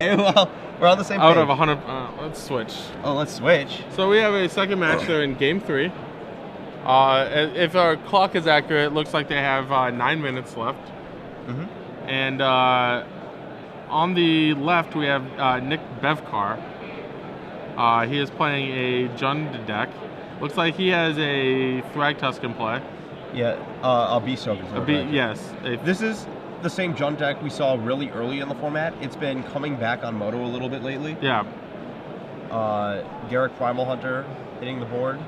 Okay, well, we're on the same page. Out of 100, let's switch. Oh, let's switch. So we have a second match there in Game 3. If our clock is accurate, it looks like they have 9 minutes left. Mm-hmm. And on the left, we have Nick Becaur. He is playing a Jund deck. Looks like he has a Thragtusk in play. Yeah, a Beast token. Yes. This is the same Jund deck we saw really early in the format. It's been coming back on Moto a little bit lately. Yeah. Garrett Primal Hunter hitting the board.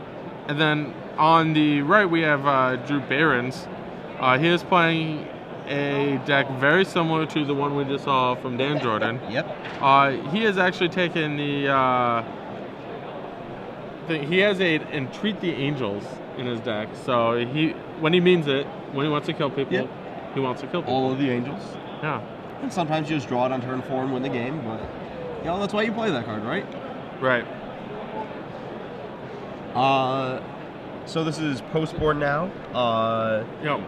And then on the right, we have Drew Behrens. He is playing a deck very similar to the one we just saw from Dan Jordan. Yep. He has actually taken the... he has a Entreat the Angels in his deck. So when he means it, when he wants to kill people, yep. He wants to kill people. All of the Angels. Yeah. And sometimes you just draw it on turn 4 and win the game, but you know, that's why you play that card, right? Right. So this is post-board now. Yep.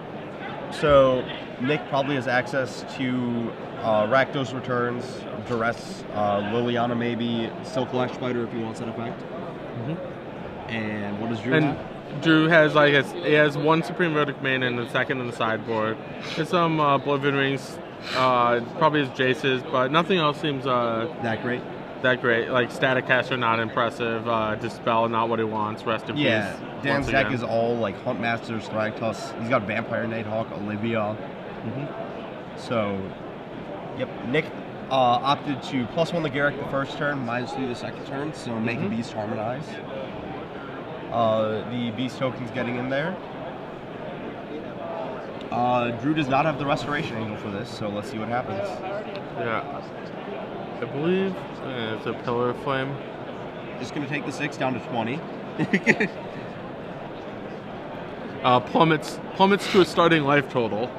So Nick probably has access to Rakdos Returns, Duress, Liliana maybe, Silk Lash Spider if he wants that effect. Mm-hmm. And what does Drew have? Drew has he has one Supreme Verdict main and the second in the sideboard. There's some Oblivion Rings, probably his Jaces, but nothing else seems that great. That great. Like Static Caster, not impressive. Dispel, not what he wants. Rest in peace. Yeah, Dan's deck is all like Huntmasters, Thragtusk. He's got Vampire Nighthawk, Olivia. Mm-hmm. So, yep, Nick opted to +1 the Garrick the first turn, -3 the second turn, so make a Beast Harmonize. The Beast token's getting in there. Drew does not have the Restoration Angel for this, so let's see what happens. Yeah. I believe it's a Pillar of Flame. Just going to take the 6 down to 20. Plummets to a starting life total.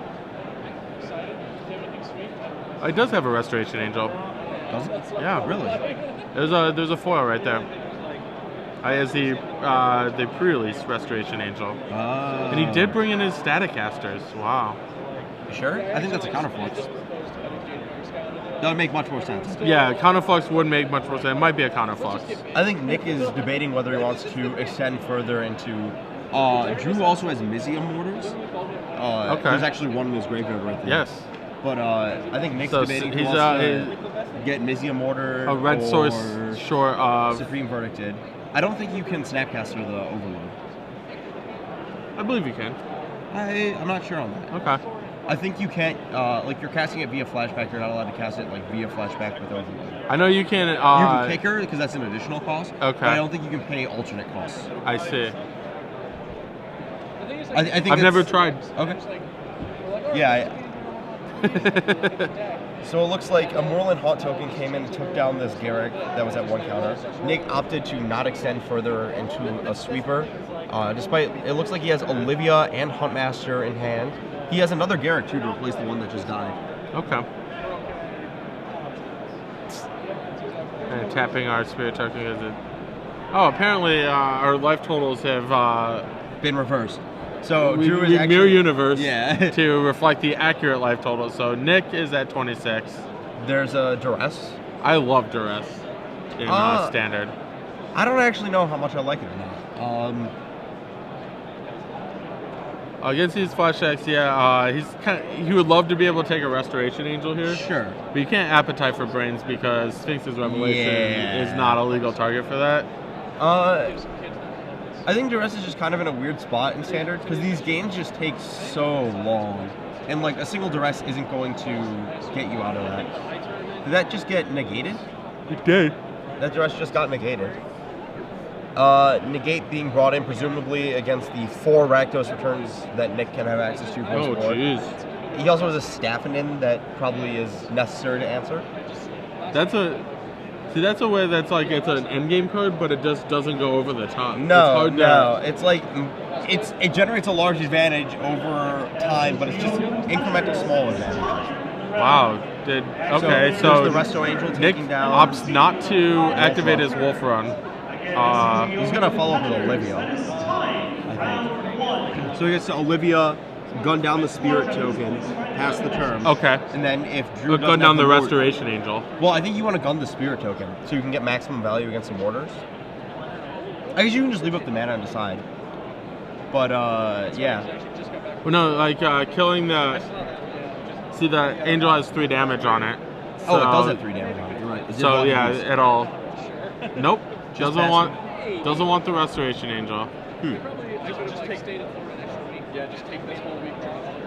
It does have a Restoration Angel. Does it? Yeah. Really? There's a foil right there. As the pre-release Restoration Angel. And he did bring in his Static Casters. Wow. You sure? I think that's a Counterflux. That would make much more sense. Yeah, Counterflux would make much more sense. It might be a Counterflux. I think Nick is debating whether he wants to extend further into... Drew also has Mizium Mortars. Okay. There's actually one in his graveyard right there. Yes. But I think Nick's debating if he wants to get Mizium Mortar a red source short of... Supreme Verdicted. I don't think you can Snapcaster the Overload. I believe you can. I'm not sure on that. Okay. I think you can't, like you're casting it via flashback, you're not allowed to cast it like via flashback with Overload. I know you can... you can kicker because that's an additional cost. Okay. But I don't think you can pay alternate costs. I see. I think I've never tried. Okay. Yeah. So it looks like a Moreland Haunt token came in and took down this Garrick that was at 1 counter. Nick opted to not extend further into a sweeper. Despite, it looks like he has Olivia and Huntmaster in hand. He has another Garrick too to replace the one that just died. Okay. And tapping our Spirit token is it? Oh, apparently our life totals have been reversed. So Drew is actually mirror universe yeah. to reflect the accurate life total. So Nick is at 26. There's a Duress. I love Duress in standard. I don't actually know how much I like it or not. Against these flashbacks, yeah, he would love to be able to take a Restoration Angel here. Sure. But you can't Appetite for Brains because Sphinx's Revelation is not a legal target for that. I think Duress is just kind of in a weird spot in Standard because these games just take so long. And like a single Duress isn't going to get you out of that. Did that just get negated? It did. That Duress just got negated. Negate being brought in presumably against the 4 Rakdos returns that Nick can have access to post-board. Oh, jeez. He also has a Staffinin that probably is necessary to answer. That's a way that's like it's an endgame card, but it just doesn't go over the top. No, it's like it generates a large advantage over time, but it's just incremental small advantage. Wow. Okay, so the Resto Angel Nick taking down opts not to activate his Wolf Run. He's gonna follow up with Olivia, I think. So he gets to Olivia, gun down the spirit token, pass the turn. Okay. And then if Drew doesn't Gun down have the ward- Restoration Angel. Well, I think you want to gun the spirit token so you can get maximum value against some warders. I guess you can just leave up the mana and decide. But yeah. Well, no, like killing the. See, the angel has 3 damage on it. So, Oh, it does have 3 damage on it. You're right. Is it So block yeah, use? it'll. Nope. Just Doesn't passive. want the Restoration Angel.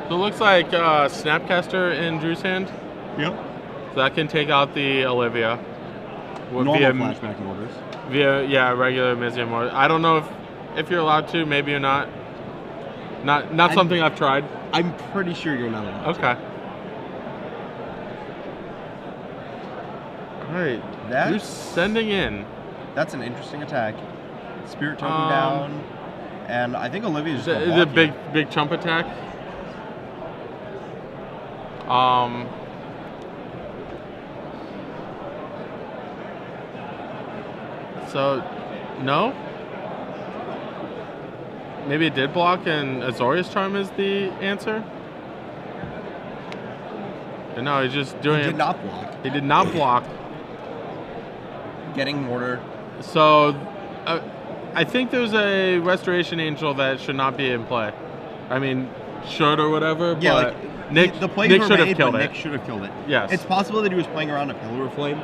So it looks like Snapcaster in Drew's hand. Yep. So that can take out the Olivia. Normal via, flashback orders. Via regular Mizium order. I don't know if you're allowed to. Maybe you're not. Not something I've tried. I'm pretty sure you're not allowed to. Okay. All right. Drew's sending in. That's an interesting attack. Spirit token down. And I think Olivia's just The gonna block you. big chump attack. So, no. Maybe it did block, and Azorius Charm is the answer. But no, he's just doing He it. did not block. He did not block. Getting order. So, I think there's a Restoration Angel that should not be in play. I mean, should or whatever. Yeah, but like Nick the plays Nick were should have made, killed but it. Nick should have killed it. Yes. It's possible that he was playing around a Pillar of Flame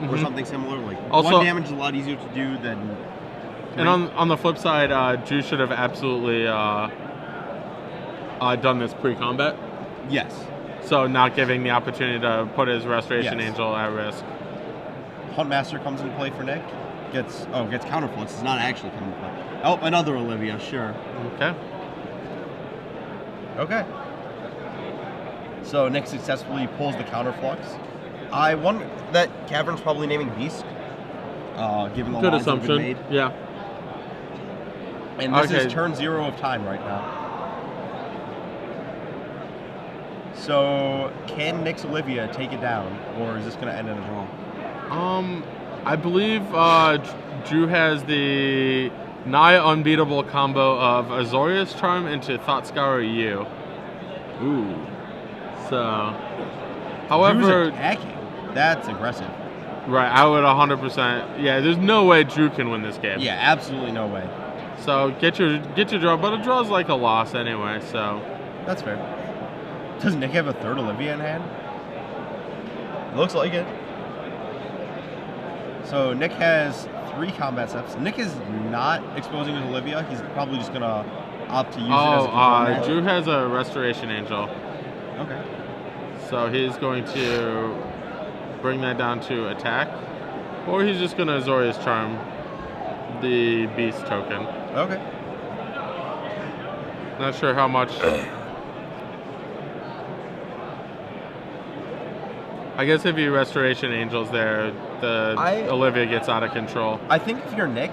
or Mhm. something similar. Like Also- 1 damage is a lot easier to do than. And on the flip side, Drew should have absolutely done this pre-combat. Yes. So not giving the opportunity to put his Restoration Yes. Angel at risk. Huntmaster comes into play for Nick. Gets counterflux. It's not actually coming to play. Oh, another Olivia. Sure. Okay. Okay. So Nick successfully pulls the counterflux. I wonder that Cavern's probably naming Beast, given the Good lines that have been assumption. made. Yeah. And this Okay. is turn 0 of time right now. So can Nick's Olivia take it down, or is this going to end in a draw? I believe Drew has the nigh unbeatable combo of Azorius Charm into Thought Scour U. Ooh. So, however, Drew's attacking. That's aggressive. right, I would 100%. Yeah, there's no way Drew can win this game. Yeah, absolutely no way. So get your draw, but a draw is like a loss anyway. So That's fair. Does Nick have a third Olivia in hand? Looks like it. So Nick has 3 combat steps. Nick is not exposing his Olivia. He's probably just gonna opt to use it as a control magic. Drew has a Restoration Angel, Okay. so he's going to bring that down to attack, or he's just going to Azorius Charm the Beast token. Okay. Not sure how much. I guess if you Restoration Angels there, Olivia gets out of control. I think if you're Nick,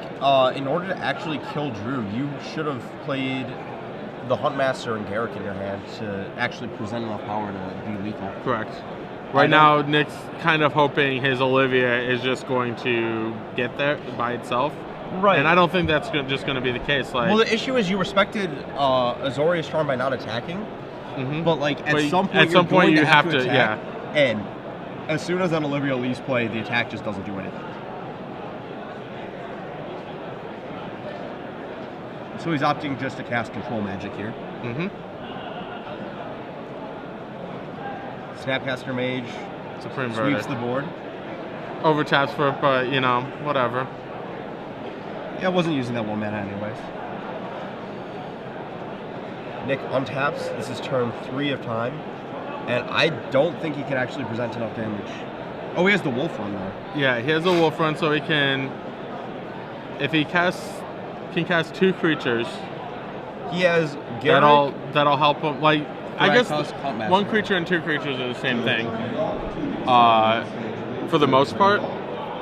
in order to actually kill Drew, you should have played the Huntmaster and Garrick in your hand to actually present enough power to be lethal. Correct. Right now, Nick's kind of hoping his Olivia is just going to get there by itself. Right. And I don't think that's just going to be the case. Like, Well, the issue is you respected Azorius Charm by not attacking, but like at some point you have to attack, and as soon as that Olivia leaves play, the attack just doesn't do anything. So he's opting just to cast control magic here. Snapcaster Mage Supreme sweeps Verdict. the board. Overtaps for it, but you know, whatever. Yeah, I wasn't using that 1 mana anyways. Nick untaps. This is turn 3 of time. And I don't think he can actually present enough damage. Oh, he has the Wolf Run though. Yeah, he has a Wolf Run, so he can. If he can cast 2 creatures. He has Garrick. That'll help him. Like, I guess Huntmaster. 1 creature and 2 creatures are the same thing. For the most part.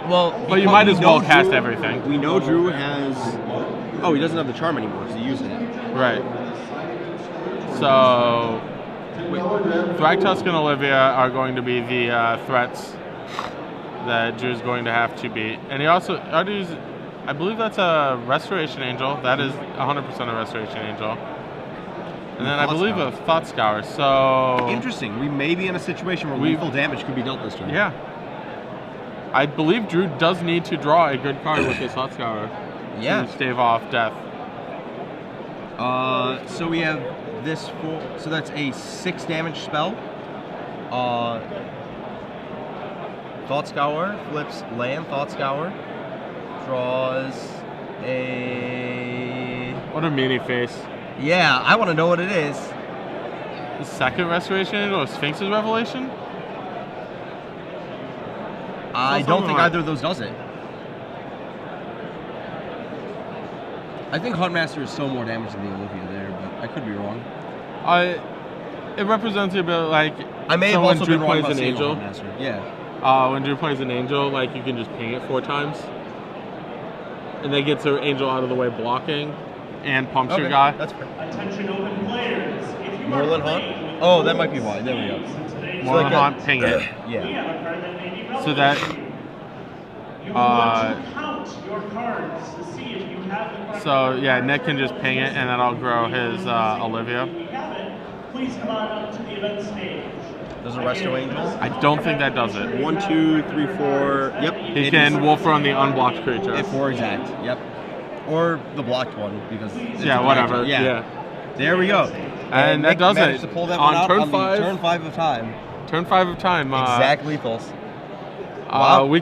Well, But you might as well cast everything. We know Drew has. Oh, he doesn't have the charm anymore, so he uses it. Right. So, Thragtusk and Olivia are going to be the threats that Drew's going to have to beat. And he also, I believe that's a Restoration Angel. That is 100% a Restoration Angel. And then I believe a Thought Scour. So interesting. We may be in a situation where lethal damage could be dealt this turn. Yeah. I believe Drew does need to draw a good card with his Thought Scour to stave off death. So we have this so that's a 6 damage spell. Thought Scour flips land. Thought Scour draws a. What a meanie face. Yeah, I want to know what it is. The second Restoration or Sphinx's Revelation? I don't think either of those does it. I think Huntmaster is still more damage than the Olivia there, but I could be wrong. It represents a bit like I may have also Drew been wrong plays about an angel. Huntmaster. Yeah. When Drew plays an angel, like you can just ping it 4 times, and that gets an angel out of the way blocking, and pumps your guy. That's fair. Attention open players. If you Moreland Hunt? Oh, that might be why. There we go. Moreland Hunt, ping it. Yeah. So that. You want to count your cards to see if you have the correct So yeah, Nick can just ping it, and then I'll grow his Olivia. If you have it, please come on up to the event stage. Does a Resto Angel? I don't think that does it. 1, 2, 3, 4. Yep. He can Wolf Run the unblocked creature. At 4 exact. Yep. Or the blocked one because. It's whatever. Yeah. Yeah. There we go. And that does it. To pull that on one out turn on 5. Turn 5 of time. Turn 5 of time. Exact lethals. Wow. We